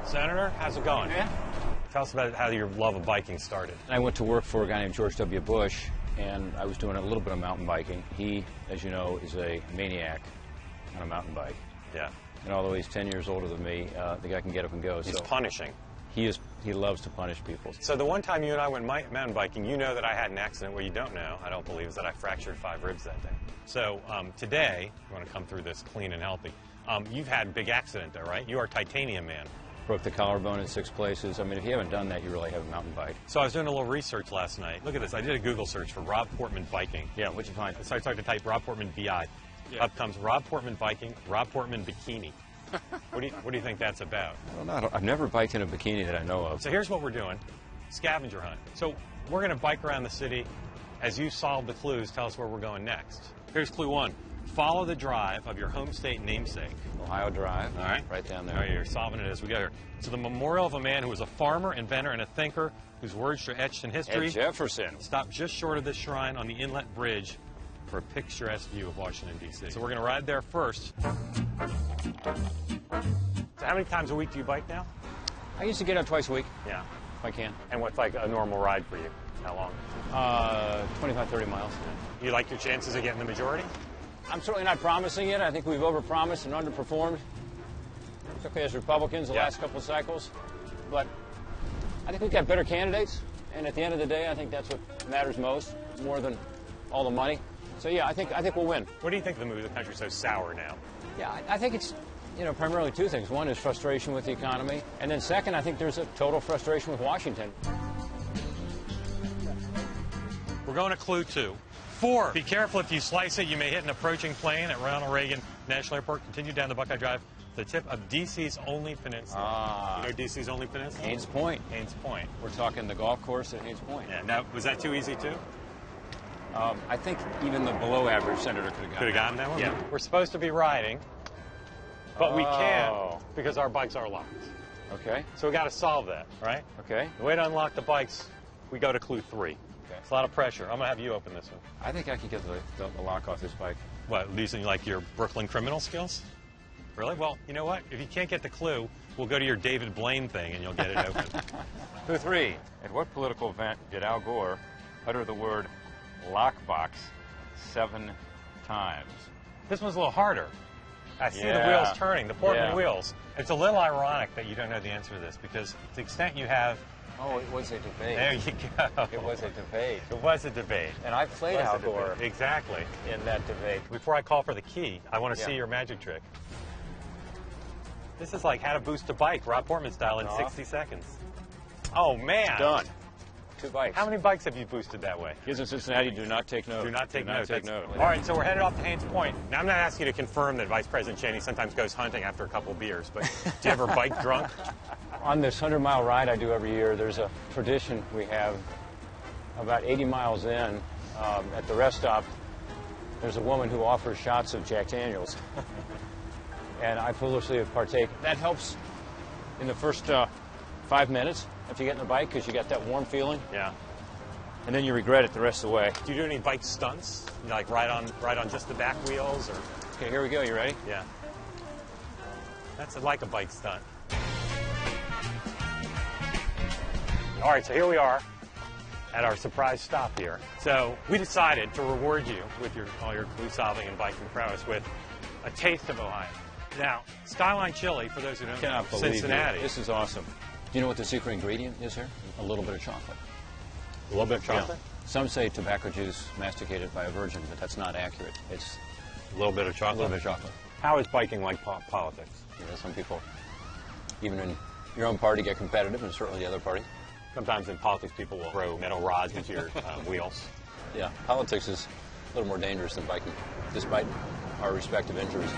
Senator, how's it going? Yeah. Tell us about how your love of biking started. I went to work for a guy named George W. Bush, and I was doing a little bit of mountain biking. He, as you know, is a maniac on a mountain bike. Yeah. And although he's 10 years older than me, the guy can get up and go. He's punishing. He loves to punish people. So the one time you and I went mountain biking, you know that I had an accident. What you don't know, I don't believe, is that I fractured 5 ribs that day. So today, you want to come through this clean and healthy. You've had a big accident though, right? You are a titanium man. Broke the collarbone in 6 places. I mean, if you haven't done that, you really haven't mountain bike. So I was doing a little research last night. Look at this. I did a Google search for Rob Portman biking. Yeah, what'd you find? So I started to type Rob Portman BI. Yeah. Up comes Rob Portman biking, Rob Portman bikini. What do you think that's about? I don't know. I've never biked in a bikini that I know of. So here's what we're doing. Scavenger hunt. So we're going to bike around the city. As you solve the clues, tell us where we're going next. Here's clue 1. Follow the drive of your home state namesake. Ohio Drive. All right. Right down there. All right, you're solving it as we go here. So the memorial of a man who was a farmer, inventor, and a thinker whose words are etched in history. Ed Jefferson. Stop just short of this shrine on the Inlet Bridge for a picturesque view of Washington, D.C. So we're going to ride there first. So how many times a week do you bike now? I used to get out twice a week. Yeah. If I can. And what's like a normal ride for you? How long? 25, 30 miles. You like your chances of getting the majority? I'm certainly not promising it. I think we've overpromised and underperformed, particularly as Republicans the last couple of cycles. But I think we've got better candidates, and at the end of the day, I think that's what matters most, more than all the money. So yeah, I think we'll win. What do you think of the mood of the country so sour now? Yeah, I think it's primarily 2 things. One is frustration with the economy, and then second, I think there's a total frustration with Washington. We're going to clue 2. 4. Be careful if you slice it, you may hit an approaching plane at Ronald Reagan National Airport. Continue down the Buckeye Drive, the tip of D.C.'s only peninsula. You know D.C.'s only peninsula? Haines Point. Haines Point. We're talking the golf course at Haines Point. Yeah. Now, was that too easy too? I think even the below-average senator could have gotten that one. Yeah. We're supposed to be riding, but we can't because our bikes are locked. Okay. So we got to solve that, right? Okay. The way to unlock the bikes, we go to clue 3. Okay. It's a lot of pressure. I'm going to have you open this one. I think I can get the lock off this bike. What, using like your Brooklyn criminal skills? Really? Well, you know what? If you can't get the clue, we'll go to your David Blaine thing and you'll get it open. Clue 3. At what political event did Al Gore utter the word lockbox 7 times? This one's a little harder. I see the wheels turning, the Portman wheels. It's a little ironic that you don't know the answer to this because to the extent you have... Oh, it was a debate. There you go. It was a debate. It was a debate. And I played Al Gore. Exactly. In that debate. Before I call for the key, I want to see your magic trick. This is like how to boost a bike, Rob Portman style, in 60 seconds. Oh, man. Done. 2 bikes. How many bikes have you boosted that way? Kids in Cincinnati, do not take note. Do not take note. All right, so we're headed off to Haines Point. Now, I'm not asking you to confirm that Vice President Cheney sometimes goes hunting after a couple of beers, but do you ever bike drunk? On this 100-mile ride I do every year, there's a tradition we have. About 80 miles in, at the rest stop, there's a woman who offers shots of Jack Daniels. And I foolishly have partaken. That helps in the first 5 minutes after you get in the bike because you got that warm feeling. Yeah. And then you regret it the rest of the way. Do you do any bike stunts? You like ride on just the back wheels, or? Okay, here we go. You ready? Yeah. That's like a bike stunt. All right, so here we are at our surprise stop here. So we decided to reward you with all your clue solving and biking prowess with a taste of Ohio. Now, Skyline Chili, for those who don't know, Cincinnati. This is awesome. Do you know what the secret ingredient is here? A little bit of chocolate. A little bit of chocolate? Yeah. Some say tobacco juice masticated by a virgin, but that's not accurate. It's a little bit of chocolate? A little bit of chocolate. How is biking like politics? You know, some people, even in your own party, get competitive, and certainly the other party. Sometimes in politics, people will throw metal rods into your wheels. Yeah, politics is a little more dangerous than biking, despite our respective injuries.